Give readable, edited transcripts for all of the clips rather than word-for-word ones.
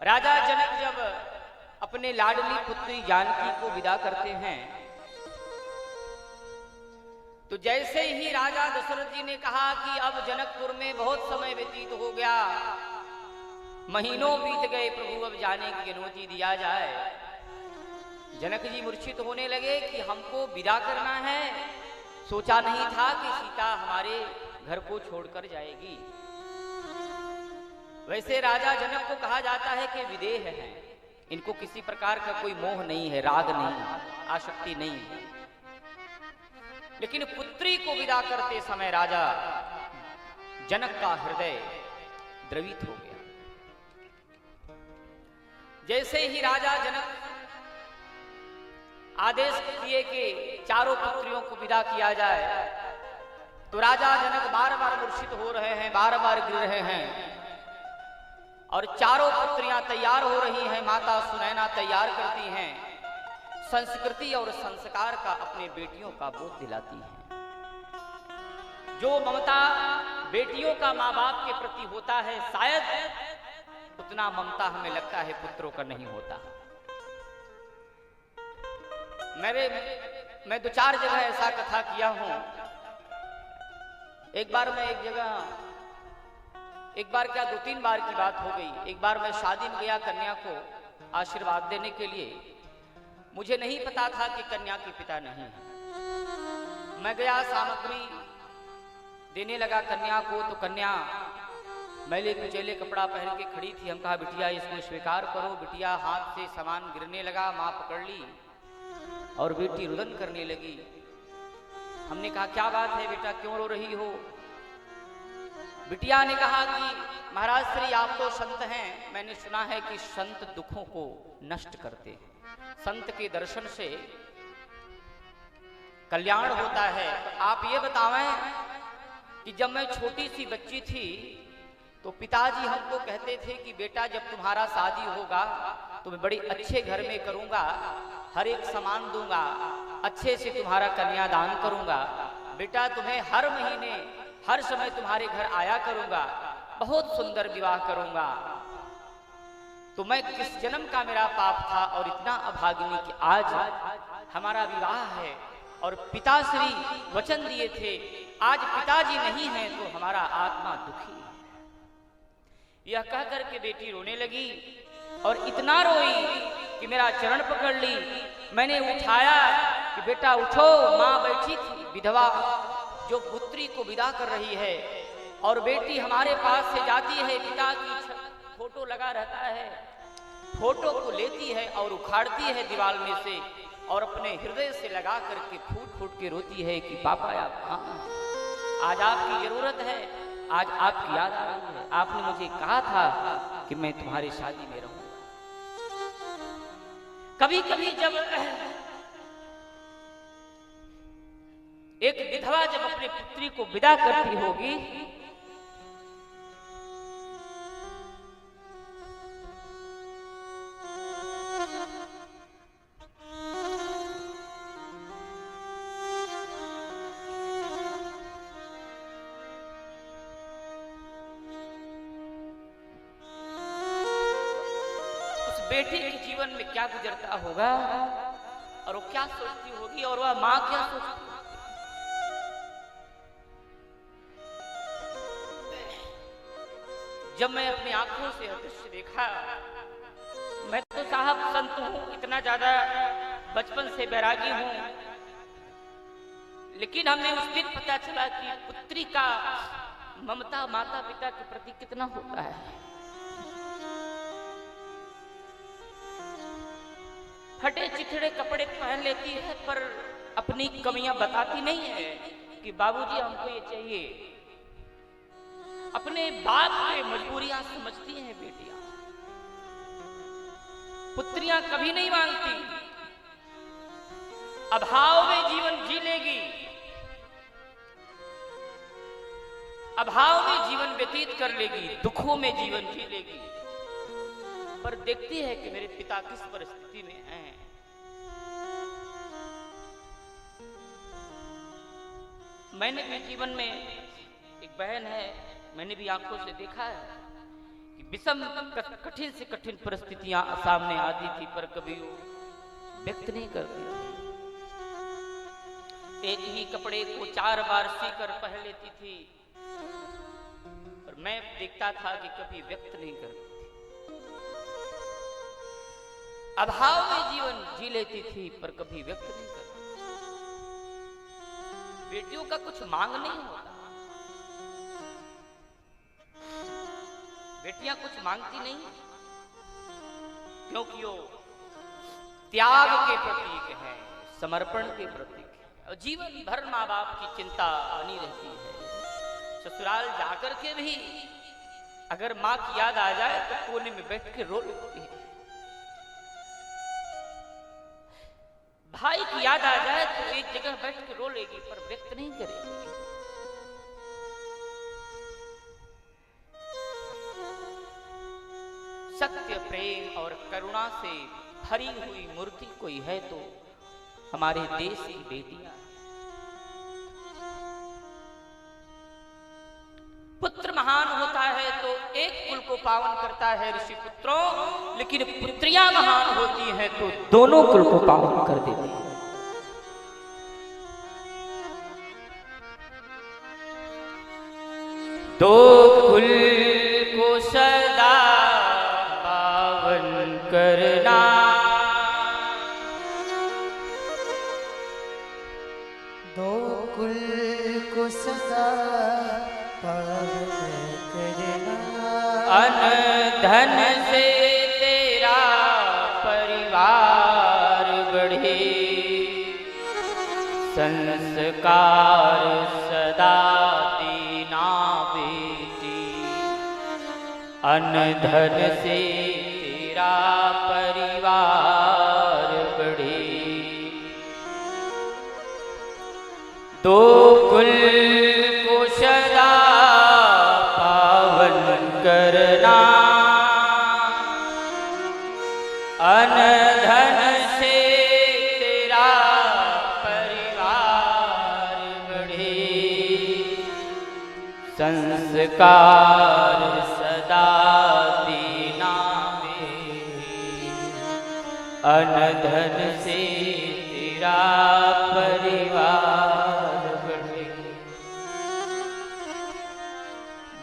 राजा जनक जब अपने लाडली पुत्री जानकी को विदा करते हैं तो जैसे ही राजा दशरथ जी ने कहा कि अब जनकपुर में बहुत समय व्यतीत हो गया, महीनों बीत गए, प्रभु अब जाने की अनुमति दिया जाए। जनक जी मूर्छित होने लगे कि हमको विदा करना है, सोचा नहीं था कि सीता हमारे घर को छोड़कर जाएगी। वैसे राजा जनक को कहा जाता है कि विदेह हैं, इनको किसी प्रकार का कोई मोह नहीं है, राग नहीं, आसक्ति नहीं है। लेकिन पुत्री को विदा करते समय राजा जनक का हृदय द्रवित हो गया। जैसे ही राजा जनक आदेश दिए कि चारों पुत्रियों को विदा किया जाए तो राजा जनक बार बार मूर्छित हो रहे हैं, बार बार गिर रहे हैं और चारों पुत्रियां तैयार हो रही हैं। माता सुनैना तैयार करती हैं, संस्कृति और संस्कार का अपने बेटियों का बोध दिलाती हैं। जो ममता बेटियों का माँ बाप के प्रति होता है, शायद उतना ममता हमें लगता है पुत्रों का नहीं होता। मैं 2-4 जगह ऐसा कथा किया हूं। एक बार मैं एक बार क्या 2-3 बार की बात हो गई। एक बार मैं शादी में गया कन्या को आशीर्वाद देने के लिए। मुझे नहीं पता था कि कन्या के पिता नहीं है। मैं गया, सामग्री देने लगा कन्या को, तो कन्या मैले कुचेले कपड़ा पहन के खड़ी थी। हम कहा बिटिया इसको स्वीकार करो। बिटिया हाथ से सामान गिरने लगा, मां पकड़ ली और बेटी रुदन करने लगी। हमने कहा क्या बात है बेटा, क्यों रो रही हो? बिटिया ने कहा कि महाराज श्री आप तो संत हैं, मैंने सुना है कि संत दुखों को नष्ट करते हैं, संत के दर्शन से कल्याण होता है। आप ये बतावें कि जब मैं छोटी सी बच्ची थी तो पिताजी हमको कहते थे कि बेटा जब तुम्हारा शादी होगा तो मैं बड़ी अच्छे घर में करूंगा, हर एक सामान दूंगा, अच्छे से तुम्हारा कन्यादान करूंगा, बेटा तुम्हें हर महीने हर समय तुम्हारे घर आया करूंगा, बहुत सुंदर विवाह करूंगा। तो मैं किस जन्म का मेरा पाप था और इतना अभागिनी कि आज हमारा विवाह है और पिताश्री वचन दिए थे, आज पिताजी नहीं हैं तो हमारा आत्मा दुखी है। यह कहकर के बेटी रोने लगी और इतना रोई कि मेरा चरण पकड़ ली। मैंने उठाया कि बेटा उठो। माँ बैठी थी विधवा जो पुत्री को विदा कर रही है और बेटी हमारे पास से जाती है, पिता की फोटो लगा रहता है, फोटो को लेती है और उखाड़ती है दीवार में से और अपने हृदय से लगा करके फूट फूट के रोती है कि पापा आप कहाँ? आज आपकी जरूरत है, आज आपकी याद आ रही है, आपने मुझे कहा था कि मैं तुम्हारी शादी में रहूंगा। कभी कभी जब एक विधवा जब अपनी पुत्री को विदा करती होगी बेटी के जीवन में क्या गुजरता होगा और वो क्या सोचती होगी और वह मां क्या सोचती होगी। जब मैं अपनी आंखों से दृश्य देखा, मैं तो साहब संत हूं, इतना ज्यादा बचपन से बैरागी हूं, लेकिन हमें उस दिन पता चला कि पुत्री का ममता माता पिता के प्रति कितना होता है। फटे चिथड़े कपड़े पहन लेती है पर अपनी कमियां बताती नहीं है कि बाबूजी हमको ये चाहिए। अपने बाप की मजबूरियां समझती हैं बेटियां, पुत्रियां कभी नहीं मांगती। अभाव में जीवन जी लेगी, अभाव में जीवन व्यतीत कर लेगी, दुखों में जीवन जी लेगी, पर देखती है कि मेरे पिता किस परिस्थिति में हैं। मैंने भी जीवन में, एक बहन है, मैंने भी आंखों से देखा है कि विषम कठिन से कठिन परिस्थितियां सामने आती थी पर कभी वो व्यक्त नहीं करती थी। एक ही कपड़े को 4 बार सीकर पहन लेती थी और मैं देखता था कि कभी व्यक्त नहीं करती थी। अभाव में जीवन जी लेती थी पर कभी व्यक्त नहीं करती। बेटियों का कुछ मांग नहीं होता, बेटियां कुछ मांगती नहीं क्योंकि वो त्याग के प्रतीक है, समर्पण के प्रतीक है और जीवन भर माँ बाप की चिंता बनी रहती है। ससुराल जाकर के भी अगर माँ की याद आ जाए तो कोने में बैठ के रो लेती है, भाई की याद आ जाए तो एक जगह बैठ के रो लेगी पर व्यक्त नहीं करेगी। सत्य, प्रेम और करुणा से भरी हुई मूर्ति कोई है तो हमारे देश की बेटियां। पुत्र महान होता है तो एक कुल को पावन करता है ऋषि पुत्रों, लेकिन पुत्रियां महान होती हैं तो दोनों कुल को पावन कर देती हैं। दो कुल को सदा पावन करना, दो कुल को सदा पावन करना, अन धन से तेरा परिवार बढ़े, संस्कार सदा देना बेटी, अन धन से तेरा परिवार बढ़े। दो कुल को सदा पावन करना, अन धन से तेरा परिवार बढ़े, संस्कार सदा देना बेटी, अन धन से तेरा परिवार बढ़े।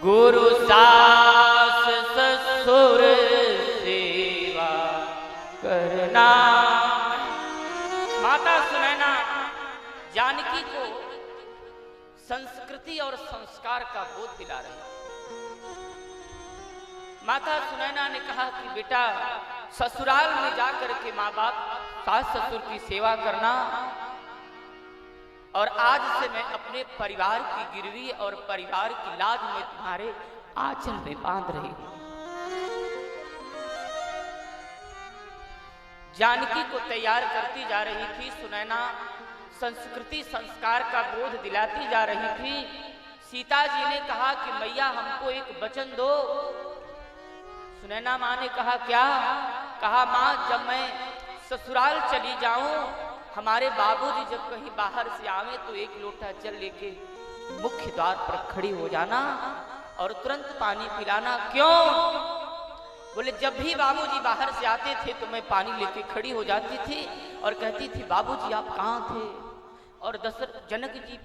गुरु सास ससुर सेवा करना। माता सुनैना जानकी को संस्कृति और संस्कार का बोध दिला रही। माता सुनैना ने कहा कि बेटा ससुराल में जाकर के माँ बाप सास ससुर की सेवा करना, और आज से मैं अपने परिवार की गिरवी और परिवार की लाज में तुम्हारे आंचल में बांध रही हूं। जानकी को तैयार करती जा रही थी सुनैना, संस्कृति संस्कार का बोध दिलाती जा रही थी। सीता जी ने कहा कि मैया हमको एक वचन दो। सुनैना माँ ने कहा क्या? कहा माँ जब मैं ससुराल चली जाऊं, हमारे बाबूजी जब कहीं बाहर से आवे तो एक लोटा जल लेके मुख्य द्वार पर खड़ी हो जाना और तुरंत पानी पिलाना। क्यों? बोले जब भी बाबूजी बाहर से आते थे तो मैं पानी लेके खड़ी हो जाती थी और कहती थी बाबूजी आप कहाँ थे? और दशरथ जनक जी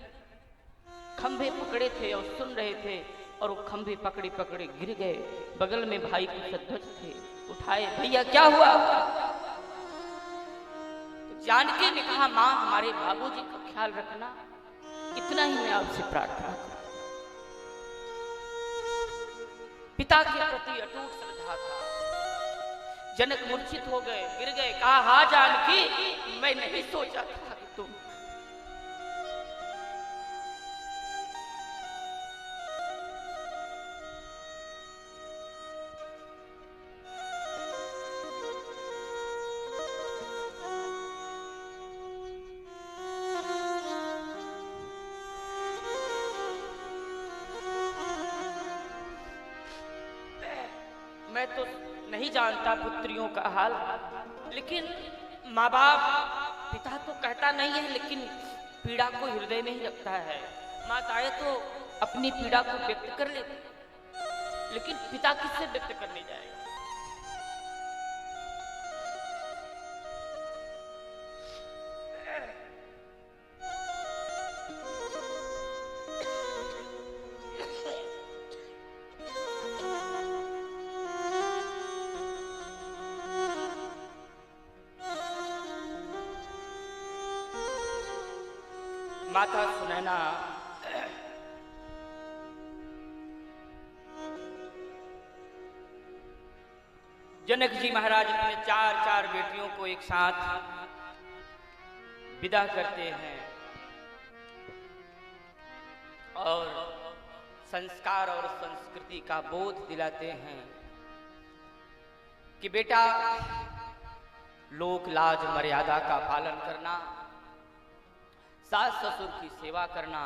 खंभे पकड़े थे और सुन रहे थे और वो खंभे पकड़े पकड़े गिर गए। बगल में भाई कुशध्वज थे, उठाए, भैया क्या हुआ? जानकी ने कहा मां हमारे बाबूजी का ख्याल रखना, इतना ही मैं आपसे प्रार्थना करती। पिता के प्रति अटूट श्रद्धा था। जनक मूर्छित हो गए, गिर गए। कहा हाँ जानकी, मैं नहीं सोचा था कि तुम मैं तो नहीं जानता पुत्रियों का हाल, लेकिन माँ बाप पिता तो कहता नहीं है लेकिन पीड़ा को हृदय में ही रखता है। माताएं तो अपनी पीड़ा को व्यक्त कर लेती। लेकिन पिता किससे व्यक्त करने जाएगा? माता सुनैना जनक जी महाराज अपने 4 बेटियों को एक साथ विदा करते हैं और संस्कार और संस्कृति का बोध दिलाते हैं कि बेटा, लोक लाज मर्यादा का पालन करना, सास ससुर की सेवा करना,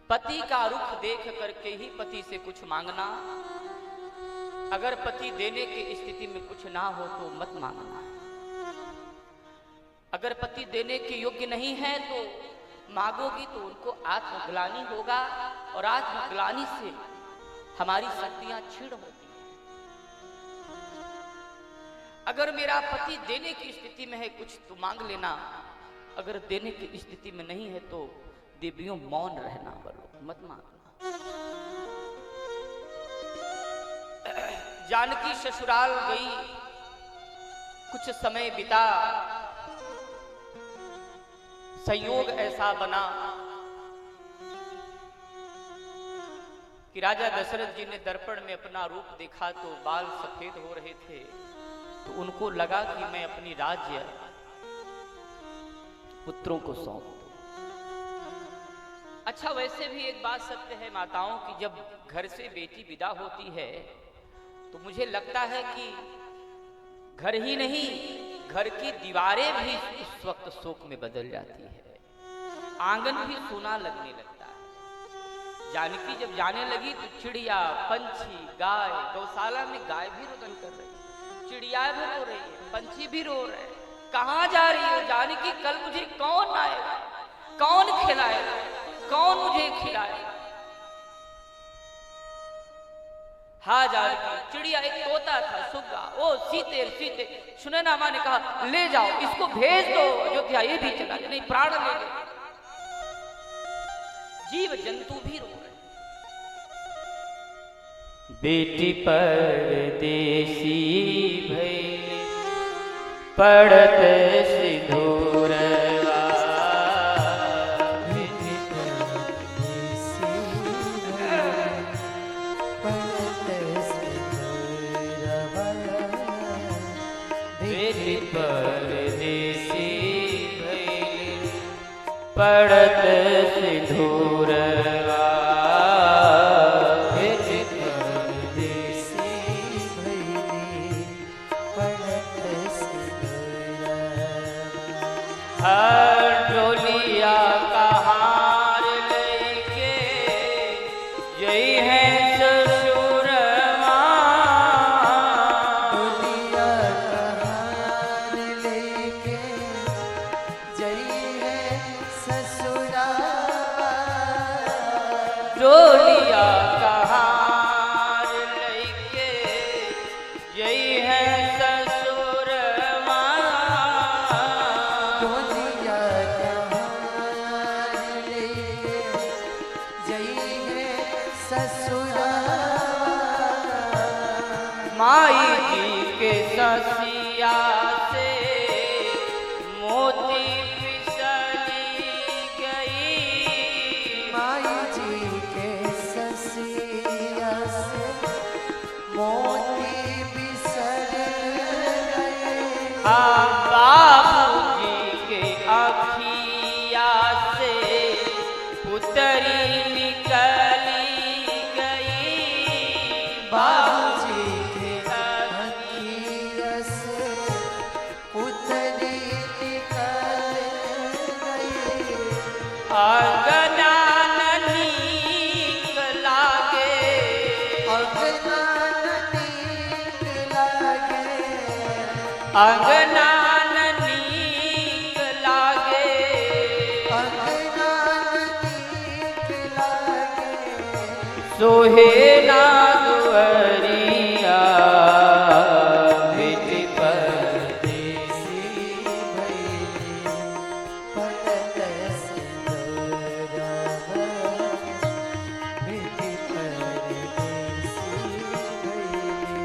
पति का रुख देख करके ही पति से कुछ मांगना, अगर पति देने की स्थिति में कुछ ना हो तो मत मांगना, अगर पति देने के योग्य नहीं है तो मांगोगी तो उनको आत्मग्लानि होगा और आत्मग्लानि से हमारी शक्तियां क्षीण होती हैं। अगर मेरा पति देने की स्थिति में है कुछ तो मांग लेना, अगर देने की स्थिति में नहीं है तो देवियों मौन रहना, बोलो मत मांगना। जानकी ससुराल गई, कुछ समय बिता, संयोग ऐसा बना कि राजा दशरथ जी ने दर्पण में अपना रूप देखा तो बाल सफेद हो रहे थे, तो उनको लगा कि मैं अपनी राज्य पुत्रों को सौंप दूं। अच्छा, वैसे भी एक बात सत्य है माताओं की, जब घर से बेटी विदा होती है तो मुझे लगता है कि घर ही नहीं, घर की दीवारें भी उस वक्त शोक में बदल जाती है, आंगन भी सोना लगने लगता है। जानकी जब जाने लगी तो चिड़िया, पंछी, गाय, गौशाला में गाय भी रुदन कर रही है, चिड़िया भी रो रही है, पंछी भी रो रहे हैं। कहाँ जा रही हो जानकी? कल मुझे कौन आएगा, कौन खिलाएगा, कौन मुझे खिलाएगा? हाँ जानकी, चिड़िया एक तोता था, सुग्गा, ओ सीते सीते, सुनैना माँ ने कहा ले जाओ इसको, भेज दो अयोध्या, ये भी चला, नहीं प्राण ले ले। जीव जंतु भी रो रहे। बेटी परदेसी भई पड़त सिंदूरवा, बेटी परदेसी पड़त सिंदूरवा, बेटी परदेसी भई पड़त सिंदूरवा, बेटी परदेसी भई पड़त सिंदूरवा। डोलिया का हार लेके जई है ससुरवा, डोलिया का हार लेके जई है ससुराल, डोलिया का हार लेके जई है ससुरवा, डोलिया का हार लेके जई है ससुराल, माई जी के ससिया से मोती फिसली गई, माई जी के ससिया से मोती बिसर गए, बाबूजी के अखिया से पुतरी निकली गई, बाबूजी के अखिया से पुतली निकल गई, अंगना नीक लागे, अंगना नीक लागे, अंगना नीक लागे, अंगना नीक लागे, सोहे ना कुंवरिया बेटी परदेसी भइली, पड़त सिंदूरवा। बेटी परदेसी भइली,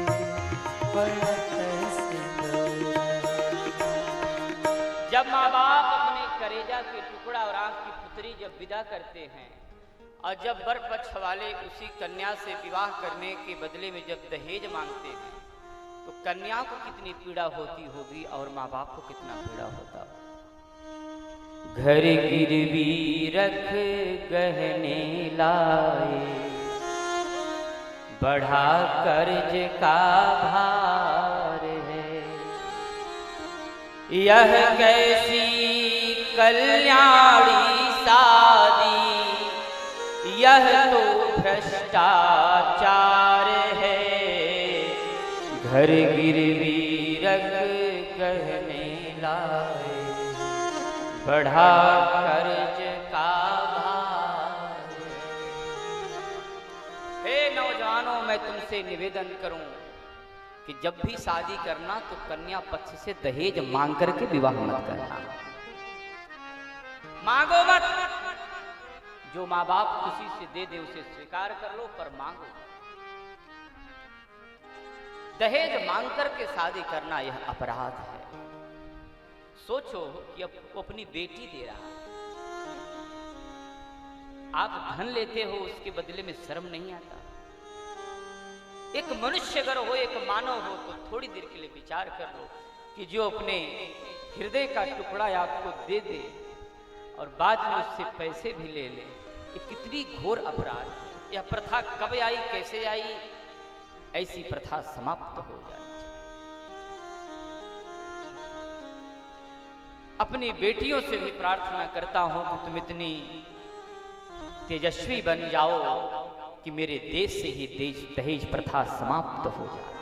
पड़त सिंदूरवा। जब माँ बाप अपने करेजा के टुकड़ा और आंख की पुतरी जब विदा करते हैं और जब वर पक्ष वाले उसी कन्या से विवाह करने के बदले में जब दहेज मांगते हैं तो कन्या को कितनी पीड़ा होती होगी और माँ बाप को कितना पीड़ा होता होगा। घर गिरवी रख गहने लाए, बढ़ा कर्ज का भार है। यह कैसी कल्याणी शादी, यह तो भ्रष्टाचार है। घर गिरवी रख गहने लाए, बढ़ा कर्ज का भार। हे नौजवानों, मैं तुमसे निवेदन करूं कि जब भी शादी करना तो कन्या पक्ष से दहेज मांग करके विवाह मत करना। मांगो मत, जो माँ बाप खुशी से दे दे उसे स्वीकार कर लो, पर मांगो। दहेज मांग करके शादी करना यह अपराध है। सोचो कि अब वो अपनी बेटी दे रहा है, आप धन लेते हो, उसके बदले में शर्म नहीं आता? एक मनुष्य अगर हो, एक मानव हो, तो थोड़ी देर के लिए विचार कर लो कि जो अपने हृदय का टुकड़ा आपको दे दे और बाद में उससे पैसे भी ले ले, ये कितनी घोर अपराध है। यह प्रथा कब आई, कैसे आई? ऐसी प्रथा समाप्त हो जाए। अपनी बेटियों से भी प्रार्थना करता हूं कि तुम इतनी तेजस्वी बन जाओ कि मेरे देश से ही दहेज प्रथा समाप्त हो जाए।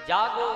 जागो,